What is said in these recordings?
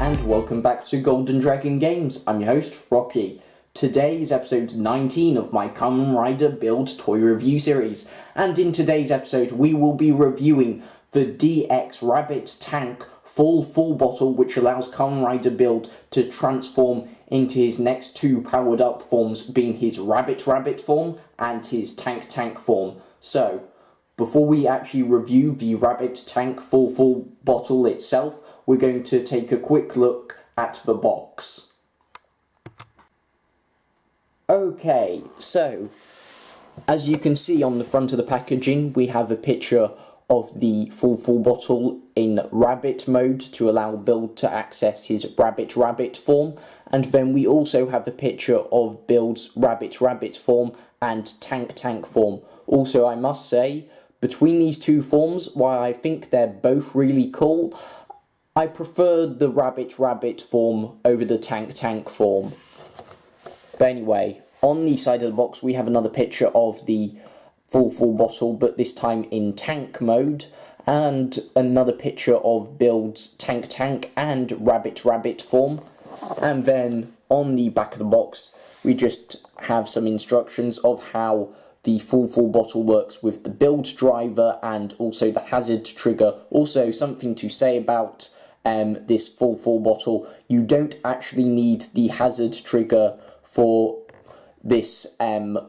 and welcome back to Golden Dragon Games. I'm your host, Rocky. Today is episode 19 of my Kamen Rider Build Toy Review series, and in today's episode we will be reviewing the DX Rabbit Tank full bottle, which allows Kamen Rider Build to transform into his next two powered up forms, being his Rabbit form and his Tank form. So, before we actually review the Rabbit Tank full bottle itself, we're going to take a quick look at the box. Okay, so as you can see on the front of the packaging, we have a picture of the full bottle in Rabbit mode to allow Build to access his Rabbit form, and then we also have a picture of Build's Rabbit form and Tank form. Also, I must say, between these two forms, while I think they're both really cool, I prefer the Rabbit form over the Tank form. But anyway, on the side of the box we have another picture of the full bottle, but this time in Tank mode, and another picture of Build's Tank and Rabbit form. And then on the back of the box we just have some instructions of how the full bottle works with the Build driver and also the hazard trigger. Also, something to say about this full bottle: you don't actually need the hazard trigger for this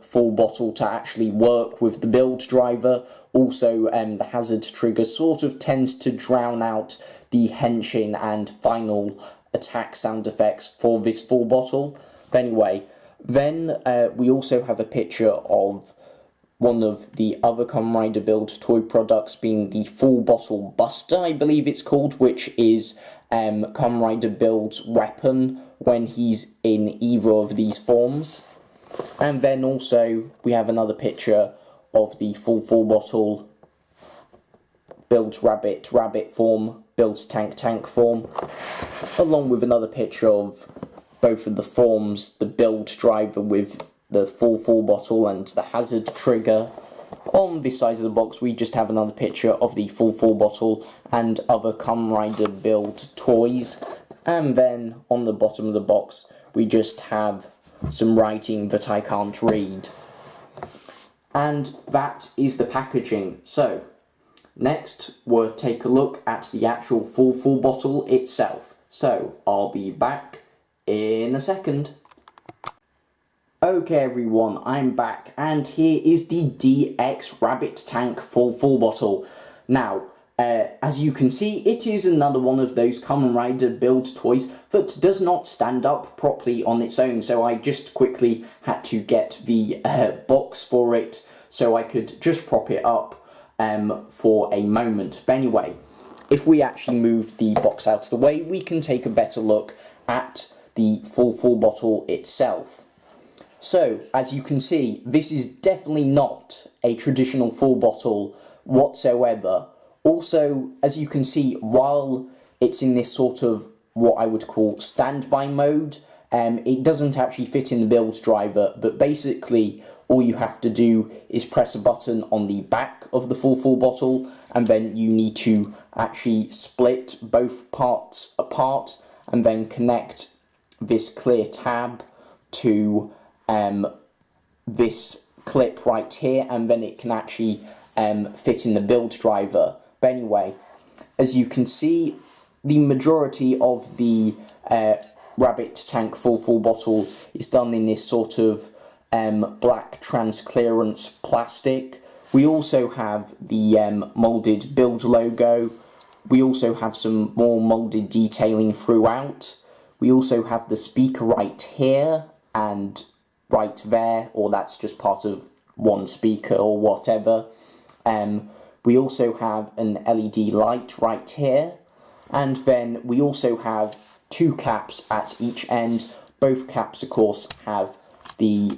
full bottle to actually work with the Build driver. Also, the hazard trigger sort of tends to drown out the henshin and final attack sound effects for this full bottle. But anyway, then we also have a picture of one of the other Kamen Rider Build toy products, being the Full Bottle Buster, I believe it's called, which is Kamen Rider Build's weapon when he's in either of these forms. And then also we have another picture of the full bottle Build's Rabbit form, Build's Tank form, along with another picture of both of the forms, the Build driver with the full bottle and the hazard trigger. On this side of the box we just have another picture of the full bottle and other Kamen Rider Build toys. And then on the bottom of the box we just have some writing that I can't read. And that is the packaging. So, next we'll take a look at the actual full bottle itself. So, I'll be back in a second. Okay everyone, I'm back, and here is the DX Rabbit Tank full bottle. Now, as you can see, it is another one of those Kamen Rider Build toys that does not stand up properly on its own, so I just quickly had to get the box for it so I could just prop it up for a moment. But anyway, if we actually move the box out of the way, we can take a better look at the full bottle itself. So, as you can see, this is definitely not a traditional full bottle whatsoever. Also, as you can see, while it's in this sort of what I would call standby mode, it doesn't actually fit in the Build driver, but basically all you have to do is press a button on the back of the full bottle, and then you need to actually split both parts apart and then connect this clear tab to this clip right here, and then it can actually fit in the Build driver. But anyway, as you can see, the majority of the Rabbit Tank full bottle is done in this sort of black transclearance plastic. We also have the moulded Build logo. We also have some more moulded detailing throughout. We also have the speaker right here and right there, or that's just part of one speaker or whatever. We also have an LED light right here, and then we also have two caps at each end. Both caps, of course, have the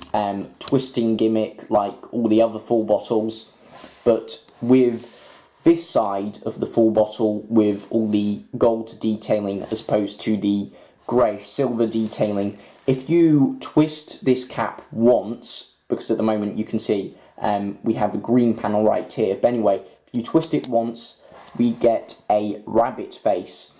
twisting gimmick like all the other full bottles, but with this side of the full bottle with all the gold detailing as opposed to the greyish silver detailing, if you twist this cap once, because at the moment you can see we have a green panel right here, but anyway, if you twist it once, we get a rabbit face.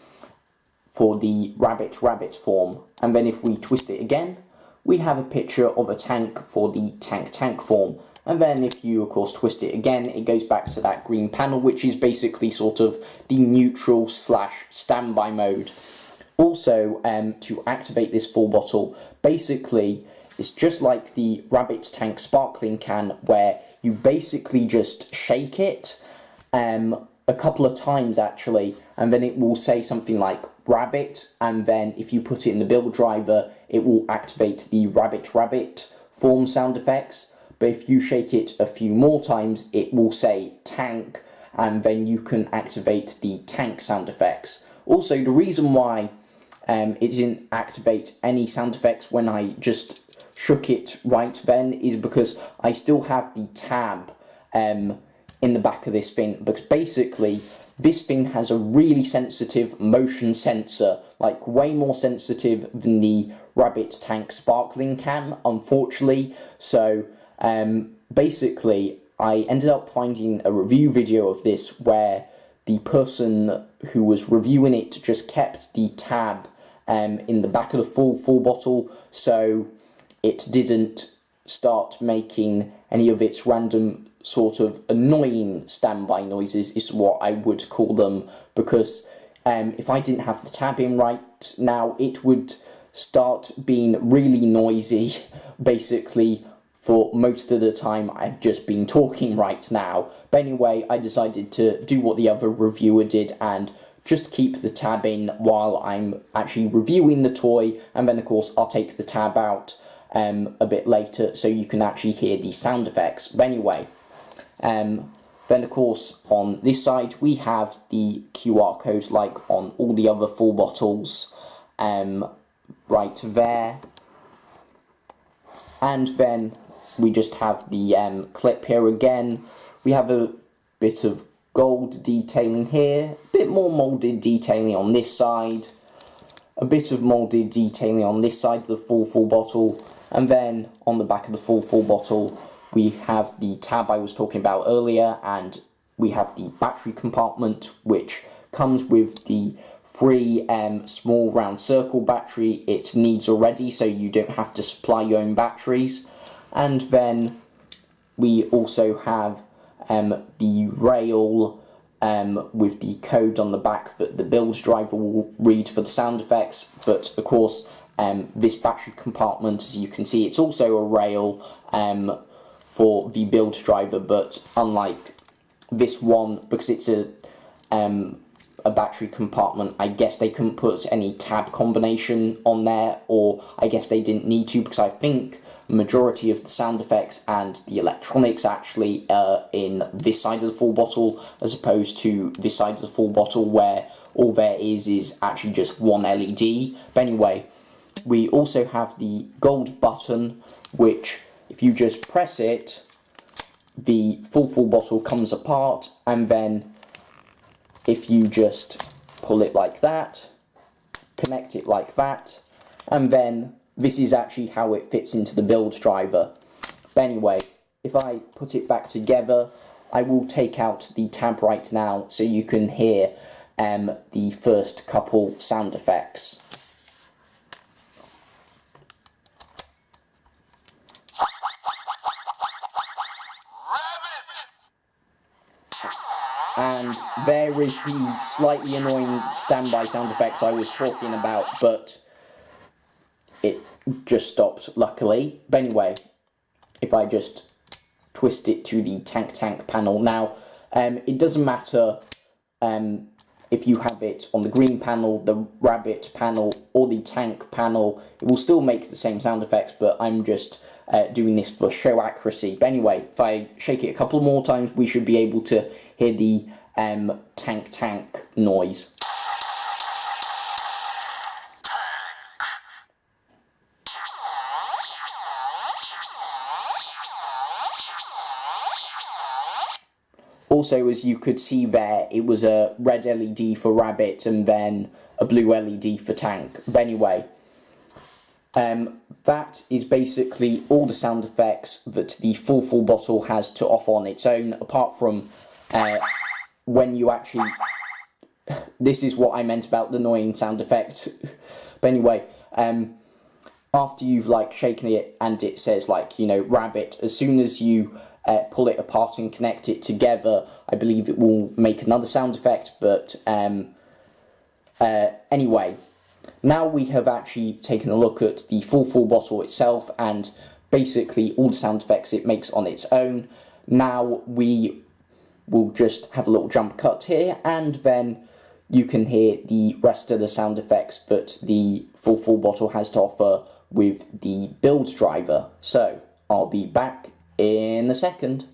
for the rabbit form. And then if we twist it again, we have a picture of a tank for the tank form. And then if you, of course, twist it again, it goes back to that green panel, which is basically sort of the neutral / standby mode. Also, to activate this full bottle, basically, it's just like the Rabbit Tank sparkling can, where you basically just shake it a couple of times, actually, and then it will say something like rabbit, and then if you put it in the build driver, it will activate the rabbit form sound effects. But if you shake it a few more times, it will say tank, and then you can activate the tank sound effects. Also, the reason why it didn't activate any sound effects when I just shook it right then is because I still have the tab in the back of this thing, because basically this thing has a really sensitive motion sensor, like way more sensitive than the Rabbit Tank sparkling can, unfortunately. So basically, I ended up finding a review video of this where the person who was reviewing it just kept the tab in the back of the full bottle, so it didn't start making any of its random sort of annoying standby noises, is what I would call them, because if I didn't have the tab in right now, it would start being really noisy, basically, for most of the time I've just been talking right now. But anyway, I decided to do what the other reviewer did and just keep the tab in while I'm actually reviewing the toy, and then of course I'll take the tab out a bit later so you can actually hear the sound effects. But anyway, then of course on this side we have the QR code like on all the other full bottles, right there. And then we just have the clip here again. We have a bit of gold detailing here, a bit more moulded detailing on this side, a bit of moulded detailing on this side of the full bottle, and then on the back of the full bottle we have the tab I was talking about earlier, and we have the battery compartment, which comes with the free small round circle battery it needs already, so you don't have to supply your own batteries. And then we also have the rail with the code on the back that the build driver will read for the sound effects. But of course, this battery compartment, as you can see, it's also a rail for the build driver, but unlike this one, because it's a battery compartment, I guess they couldn't put any tab combination on there, or I guess they didn't need to, because I think the majority of the sound effects and the electronics actually in this side of the full bottle, as opposed to this side of the full bottle where all there is actually just one LED. But anyway, we also have the gold button, which if you just press it, the full bottle comes apart, and then if you just pull it like that, connect it like that, and then this is actually how it fits into the build driver. But anyway, if I put it back together, I will take out the tab right now so you can hear the first couple sound effects. And there is the slightly annoying standby sound effects I was talking about, but it just stopped, luckily. But anyway, if I just twist it to the tank panel. Now, it doesn't matter if you have it on the green panel, the rabbit panel, or the tank panel. It will still make the same sound effects, but I'm just doing this for show accuracy. But anyway, if I shake it a couple more times, we should be able to hear the tank noise. Also, as you could see there, it was a red LED for rabbit and then a blue LED for tank. But anyway, that is basically all the sound effects that the full bottle has to offer on its own, apart from when you actually this is what I meant about the annoying sound effect. But anyway, after you've like shaken it and it says like, you know, rabbit, as soon as you pull it apart and connect it together, I believe it will make another sound effect. But anyway, now we have actually taken a look at the full bottle itself and basically all the sound effects it makes on its own. Now we will just have a little jump cut here, and then you can hear the rest of the sound effects that the full bottle has to offer with the build driver. So I'll be back in a second.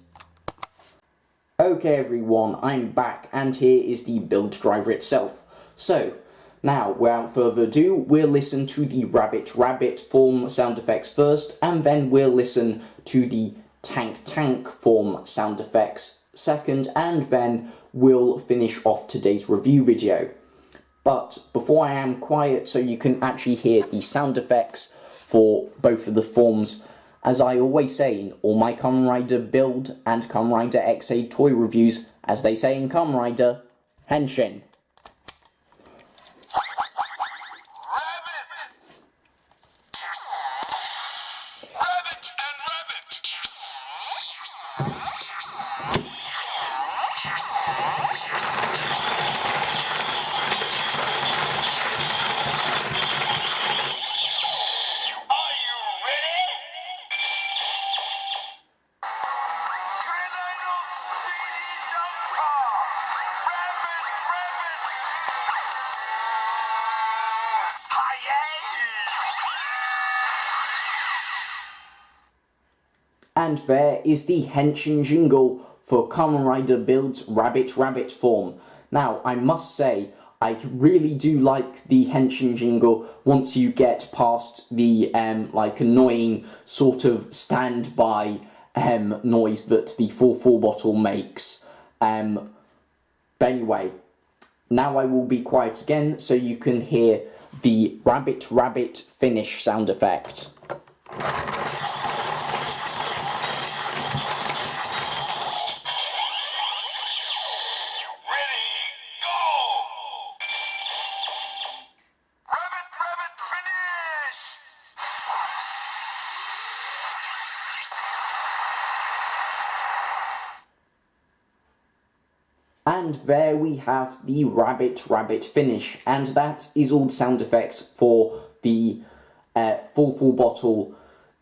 Okay everyone, I'm back, and here is the build driver itself. So now, without further ado, we'll listen to the rabbit form sound effects first, and then we'll listen to the tank form sound effects second, and then we'll finish off today's review video. But before I am quiet, so you can actually hear the sound effects for both of the forms, as I always say in all my Kamen Rider build and Kamen Rider XA toy reviews, as they say in Kamen Rider, Henshin. And there is the Henshin jingle for Kamen Rider Build's rabbit form. Now, I must say, I really do like the Henshin jingle once you get past the like annoying sort of standby noise that the full bottle makes. But anyway, now I will be quiet again so you can hear the rabbit finish sound effect. And there we have the rabbit finish, and that is all the sound effects for the full bottle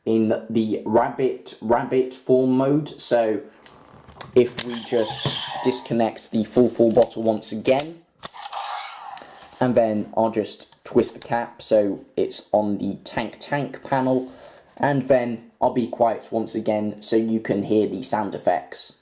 in the rabbit form mode. So if we just disconnect the full bottle once again, and then I'll just twist the cap so it's on the tank panel, and then I'll be quiet once again so you can hear the sound effects.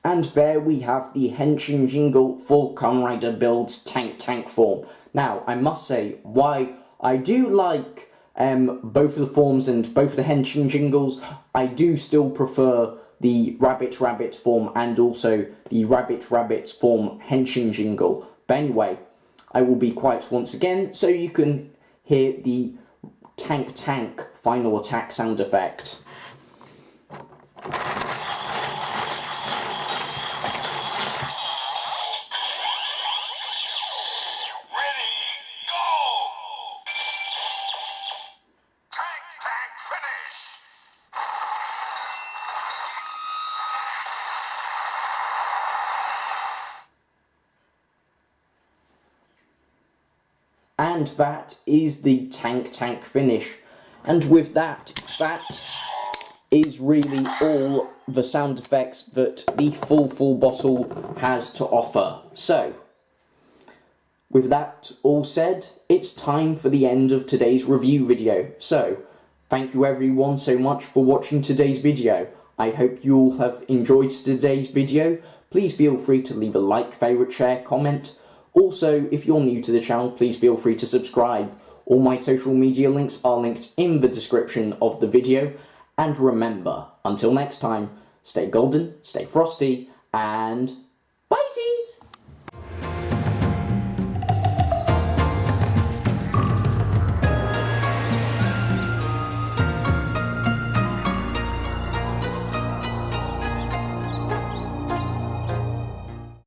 And there we have the Henshin jingle for Kamen Rider Build's tank form. Now, I must say, why I do like both of the forms and both of the Henshin jingles, I do still prefer the rabbit form and also the rabbit form Henshin jingle. But anyway, I will be quiet once again so you can hear the tank final attack sound effect. And that is the tank finish. And with that is really all the sound effects that the full bottle has to offer. So, with that all said, it's time for the end of today's review video. So, thank you everyone so much for watching today's video. I hope you all have enjoyed today's video. Please feel free to leave a like, favourite, share, comment. Also, if you're new to the channel, please feel free to subscribe. All my social media links are linked in the description of the video. And remember, until next time, stay golden, stay frosty, and bye!